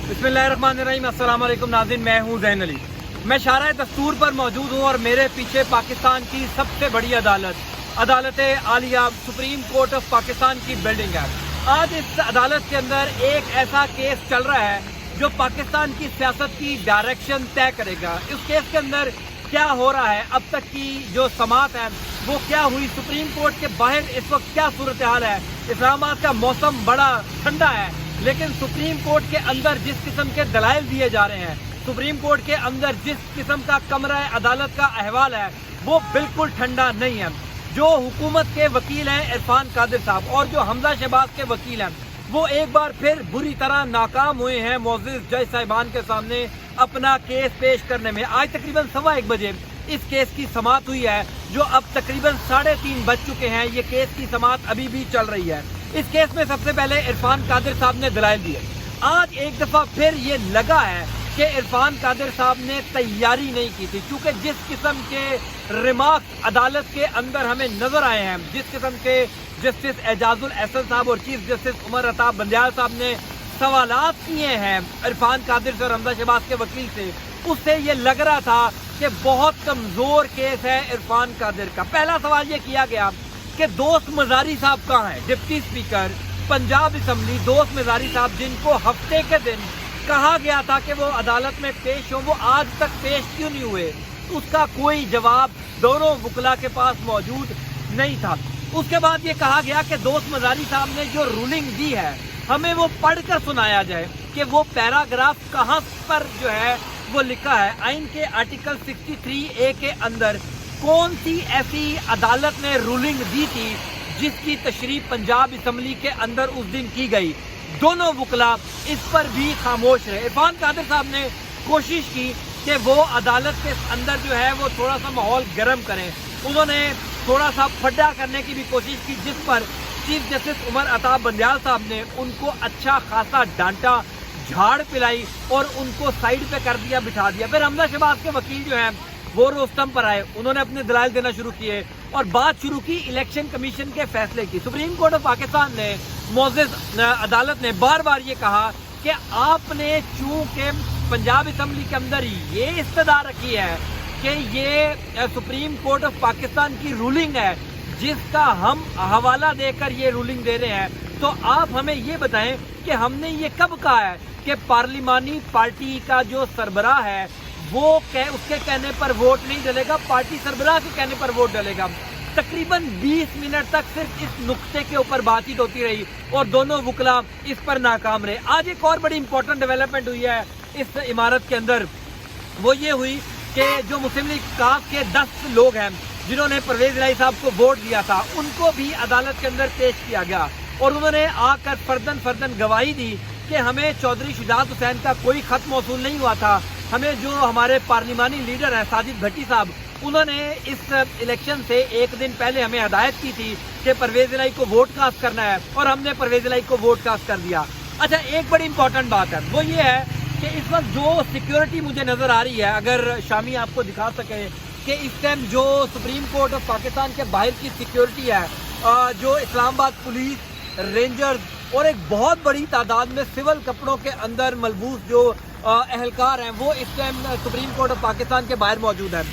बिस्मिल्लाहिर्रहमानिर्रहीम। अस्सलाम वालेकुम नाज़रीन, मैं हूँ ज़ैन अली। मैं शारा दस्तूर पर मौजूद हूँ और मेरे पीछे पाकिस्तान की सबसे बड़ी अदालत Alia supreme court of Pakistan की बिल्डिंग है। आज इस अदालत के अंदर एक ऐसा केस चल रहा है जो पाकिस्तान की सियासत की डायरेक्शन तय करेगा। इस केस के अंदर क्या हो रहा है, अब तक की जो समाअत है वो क्या हुई, सुप्रीम कोर्ट के बाहर इस वक्त क्या सूरत हाल है। इस्लामाबाद का मौसम बड़ा ठंडा है, लेकिन सुप्रीम कोर्ट के अंदर जिस किस्म के दलाइल दिए जा रहे हैं, सुप्रीम कोर्ट के अंदर जिस किस्म का कमरा अदालत का अहवाल है वो बिल्कुल ठंडा नहीं है। जो हुकूमत के वकील हैं इरफान कादिर साहब और जो हमजा शहबाज के वकील हैं वो एक बार फिर बुरी तरह नाकाम हुए हैं मोअज़्ज़िज़ जज साहिबान के सामने अपना केस पेश करने में। आज तकरीबन 1:15 बजे इस केस की समाअत हुई है, जो अब तकरीबन 3:30 बज चुके हैं। ये केस की समाअत अभी भी चल रही है। इस केस में सबसे पहले इरफान कादिर साहब ने दलाइल दिए। आज एक दफ़ा फिर ये लगा है कि इरफान कादिर साहब ने तैयारी नहीं की थी, क्योंकि जिस किस्म के रिमार्क्स अदालत के अंदर हमें नजर आए हैं, जिस किस्म के जस्टिस एजाजुल एहसन साहब और चीफ जस्टिस उमर अताब बंदियाल साहब ने सवालात किए हैं इरफान कादिर से और हमजा शहबाज के वकील से, उससे ये लग रहा था कि बहुत कमजोर केस है इरफान कादिर का। पहला सवाल ये किया गया कि दोस्त मजारी साहब कहाँ हैं, डिप्टी स्पीकर पंजाब असम्बली दोस्त मजारी साहब, जिनको हफ्ते के दिन कहा गया था कि वो अदालत में पेश हो, वो आज तक पेश क्यों नहीं हुए। उसका कोई जवाब दोनों वकला के पास मौजूद नहीं था। उसके बाद ये कहा गया कि दोस्त मजारी साहब ने जो रूलिंग दी है हमें वो पढ़कर सुनाया जाए कि वो पैराग्राफ कहाँ पर जो है वो लिखा है। आइन के आर्टिकल 63A के अंदर कौन सी ऐसी अदालत ने रूलिंग दी थी जिसकी तशरीह पंजाब असम्बली के अंदर उस दिन की गई। दोनों वकला इस पर भी खामोश रहे। इरफान कादिर साहब ने कोशिश की कि वो अदालत के अंदर जो है वो थोड़ा सा माहौल गर्म करें। उन्होंने थोड़ा सा फड्डा करने की भी कोशिश की, जिस पर चीफ जस्टिस उमर अताब बंदियाल साहब ने उनको अच्छा खासा डांटा, झाड़ पिलाई और उनको साइड पे कर दिया, बिठा दिया। फिर हमजा शहबाज के वकील जो हैं वो रोस्टम पर आए, उन्होंने अपने दलाइल देना शुरू किए और बात शुरू की इलेक्शन कमीशन के फैसले की। सुप्रीम कोर्ट ऑफ पाकिस्तान ने मोअज़्ज़िज़ अदालत ने बार बार ये कहा कि आपने चूंकि पंजाब असम्बली के अंदर ये इस्तदा रखी है कि ये सुप्रीम कोर्ट ऑफ पाकिस्तान की रूलिंग है जिसका हम हवाला देकर ये रूलिंग दे रहे हैं, तो आप हमें ये बताएं कि हमने ये कब कहा है कि पार्लिमानी पार्टी का जो सरबराह है वो उसके कहने पर वोट नहीं डलेगा, पार्टी सरबराह के कहने पर वोट डलेगा। तकरीबन 20 मिनट तक सिर्फ इस नुक्ते के ऊपर बातचीत होती रही और दोनों वकला इस पर नाकाम रहे। आज एक और बड़ी इंपॉर्टेंट डेवलपमेंट हुई है इस इमारत के अंदर, वो ये हुई कि जो मुस्लिम लीग काफ के 10 लोग हैं जिन्होंने परवेज इलाही साहब को वोट दिया था, उनको भी अदालत के अंदर पेश किया गया और उन्होंने आकर फर्दन गवाही दी कि हमें चौधरी शुजात हुसैन का कोई खत मौसूल नहीं हुआ था। हमें जो हमारे पार्लिमानी लीडर हैं साजिद भट्टी साहब, उन्होंने इस इलेक्शन से एक दिन पहले हमें हदायत की थी कि परवेज इलाही को वोट कास्ट करना है और हमने परवेज इलाही को वोट कास्ट कर दिया। अच्छा, एक बड़ी इंपॉर्टेंट बात है वो ये है कि इस वक्त जो सिक्योरिटी मुझे नजर आ रही है, अगर शामी आपको दिखा सके कि इस टाइम जो सुप्रीम कोर्ट ऑफ पाकिस्तान के बाहर की सिक्योरिटी है, जो इस्लामाबाद पुलिस, रेंजर्स और एक बहुत बड़ी तादाद में सिविल कपड़ों के अंदर मलबूस जो अहलकार हैं वो इस time supreme court of Pakistan के बाहर मौजूद हैं।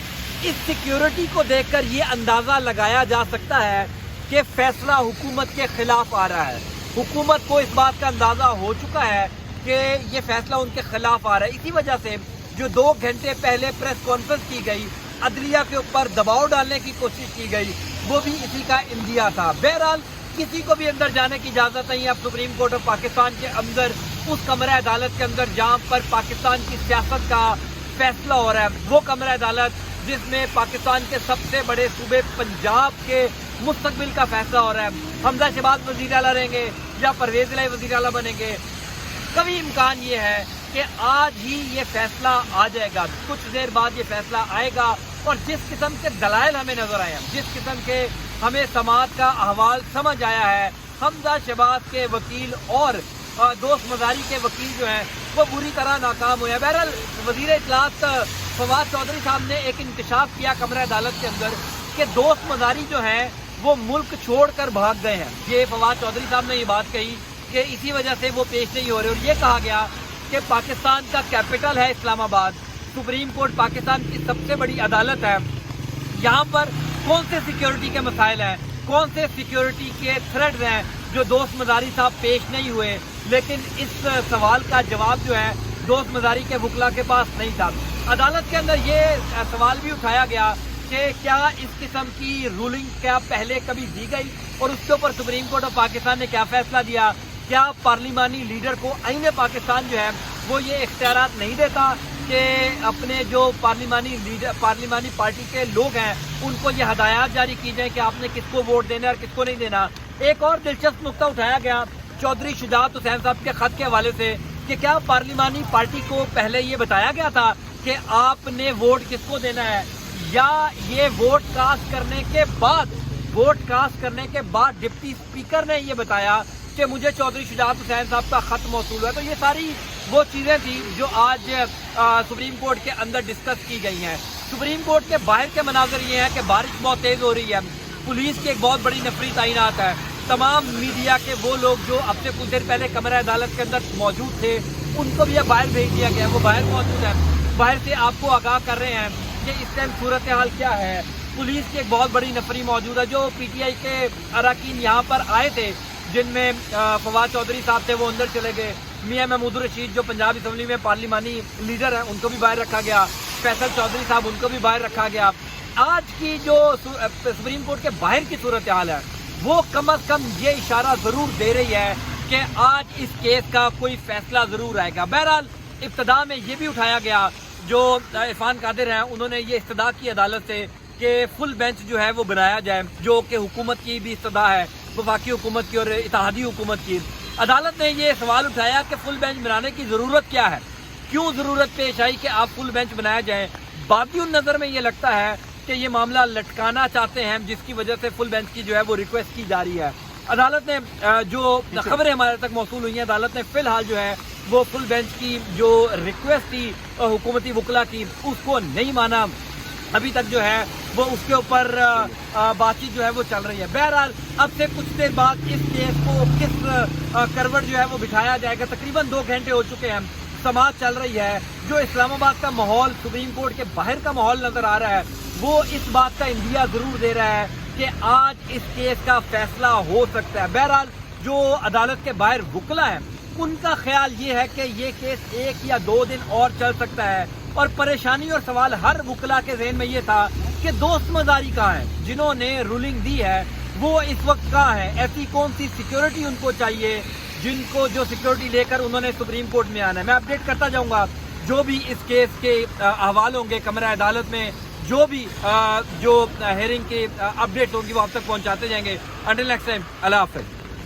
इस सिक्योरिटी को देखकर ये अंदाज़ा लगाया जा सकता है कि फैसला हुकूमत के खिलाफ आ रहा है। हुकूमत को इस बात का अंदाज़ा हो चुका है कि ये फैसला उनके खिलाफ आ रहा है। इसी वजह से जो 2 घंटे पहले प्रेस कॉन्फ्रेंस की गई, अदलिया के ऊपर दबाव डालने की कोशिश की गई, वो भी इसी का इंदिया था। बहरहाल किसी को भी अंदर जाने की इजाज़त नहीं है अब सुप्रीम कोर्ट ऑफ पाकिस्तान के अंदर, उस कमरा अदालत के अंदर जहाँ पर पाकिस्तान की सियासत का फैसला हो रहा है। वो कमरा अदालत जिसमें पाकिस्तान के सबसे बड़े सूबे पंजाब के मुस्तकबिल का फैसला हो रहा है। हमजा शहबाज वज़ीर आला रहेंगे या परवेज इलाही वज़ीर आला बनेंगे, कभी इम्कान ये है कि आज ही ये फैसला आ जाएगा, कुछ देर बाद ये फैसला आएगा। और जिस किस्म के दलाइल हमें नजर आए हैं, जिस किस्म के हमें समाअत का अहवाल समझ आया है, हमजा शहबाज के वकील और दोस्त मजारी के वकील जो हैं वो बुरी तरह नाकाम हुए हैं। बहरहाल वज़ीर इत्तलात फवाद चौधरी साहब ने एक इंकशाफ किया कमरा अदालत के अंदर कि दोस्त मजारी जो हैं वो मुल्क छोड़कर भाग गए हैं। ये फवाद चौधरी साहब ने ये बात कही कि इसी वजह से वो पेश नहीं हो रहे और ये कहा गया کہ پاکستان کا کیپٹل ہے اسلام آباد، سپریم کورٹ پاکستان کی سب سے بڑی عدالت ہے، یہاں پر کون سے سیکیورٹی کے مسائل ہیں، کون سے سیکیورٹی کے تھریٹس ہیں جو دوست مزاری صاحب پیش نہیں ہوئے، لیکن اس سوال کا جواب جو ہے دوست مزاری کے وکلا کے پاس نہیں تھا۔ عدالت کے اندر یہ سوال بھی اٹھایا گیا کہ کیا اس قسم کی رولنگ کیا پہلے کبھی دی گئی، اور اس کے اوپر سپریم کورٹ آف پاکستان نے کیا فیصلہ دیا، کیا پارلیمانی لیڈر کو آئین پاکستان جو ہے وہ یہ اختیارات نہیں دیتا کہ اپنے جو پارلیمانی پارٹی کے لوگ ہیں ان کو یہ ہدایات جاری کی جائیں کہ آپ نے کس کو ووٹ دینا ہے اور کس کو نہیں دینا۔ ایک اور دلچسپ نقطہ اٹھایا گیا چودھری شجاعت حسین صاحب کے خط کے حوالے سے کہ کیا پارلیمانی پارٹی کو پہلے یہ بتایا گیا تھا کہ آپ نے ووٹ کس کو دینا ہے، یا یہ ووٹ کاسٹ کرنے کے بعد ڈپٹی اسپیکر نے یہ بتایا کہ مجھے چودھری شجاعت حسین صاحب کا خط موصول ہوا ہے۔ تو یہ ساری وہ چیزیں تھیں جو آج سپریم کورٹ کے اندر ڈسکس کی گئی ہیں۔ سپریم کورٹ کے باہر کے مناظر یہ ہیں کہ بارش بہت تیز ہو رہی ہے، پولیس کی ایک بہت بڑی نفری تعینات ہے، تمام میڈیا کے وہ لوگ جو اب سے کچھ دیر پہلے کمرہ عدالت کے اندر موجود تھے ان کو بھی اب باہر بھیج دیا گیا، وہ باہر موجود ہیں، باہر سے آپ کو آگاہ کر رہے ہیں کہ اس ٹائم صورتحال کیا ہے۔ پولیس کی ایک بہت بڑی نفری موجود ہے، جو پی ٹی آئی کے اراکین یہاں پر آئے تھے جن میں فواد چودھری صاحب تھے وہ اندر چلے گئے، میاں محمود الرشید جو پنجاب اسمبلی میں پارلیمانی لیڈر ہیں ان کو بھی باہر رکھا گیا، فیصل چودھری صاحب ان کو بھی باہر رکھا گیا۔ آج کی جو سپریم کورٹ کے باہر کی صورتحال ہے وہ کم از کم یہ اشارہ ضرور دے رہی ہے کہ آج اس کیس کا کوئی فیصلہ ضرور آئے گا۔ بہرحال ابتدا میں یہ بھی اٹھایا گیا، جو عرفان قادر ہیں انہوں نے یہ استدعا کی عدالت سے کہ فل بینچ جو ہے وہ بنایا جائے، جو کہ حکومت کی بھی استدعا ہے، وفاقی حکومت کی اور اتحادی حکومت کی۔ عدالت نے یہ سوال اٹھایا کہ فل بینچ بنانے کی ضرورت کیا ہے، کیوں ضرورت پیش آئی کہ آپ فل بینچ بنایا جائیں۔ باقی نظر میں یہ لگتا ہے کہ یہ معاملہ لٹکانا چاہتے ہیں، جس کی وجہ سے فل بینچ کی جو ہے وہ ریکویسٹ کی جا رہی ہے۔ عدالت نے جو خبریں ہمارے تک موصول ہوئی ہیں، عدالت نے فی الحال جو ہے وہ فل بینچ کی جو ریکویسٹ تھی حکومتی وکلا کی اس کو نہیں مانا، ابھی تک جو ہے وہ اس کے اوپر بات چیت جو ہے وہ چل رہی ہے۔ بہرحال اب سے کچھ دیر بعد اس کیس کو کس کروٹ جو ہے وہ بٹھایا جائے گا، تقریباً 2 گھنٹے ہو چکے ہیں، سماعت چل رہی ہے۔ جو اسلام آباد کا ماحول، سپریم کورٹ کے باہر کا ماحول نظر آ رہا ہے، وہ اس بات کا اندیا ضرور دے رہا ہے کہ آج اس کیس کا فیصلہ ہو سکتا ہے۔ بہرحال جو عدالت کے باہر وکلا ہیں ان کا خیال یہ ہے کہ یہ کیس 1 یا 2 دن اور چل سکتا ہے، اور پریشانی اور سوال ہر وکلا کے ذہن میں یہ تھا کہ دوست مزاری کہاں ہے، جنہوں نے رولنگ دی ہے وہ اس وقت کہاں ہے، ایسی کون سی سیکیورٹی ان کو چاہیے جن کو جو سیکیورٹی لے کر انہوں نے سپریم کورٹ میں آنا ہے۔ میں اپڈیٹ کرتا جاؤں گا جو بھی اس کیس کے احوال ہوں گے کمرہ عدالت میں، جو بھی جو ہیئرنگ کے اپڈیٹ ہوں گی وہ آپ تک پہنچاتے جائیں گے۔ انٹل نیکسٹ ٹائم، اللہ حافظ۔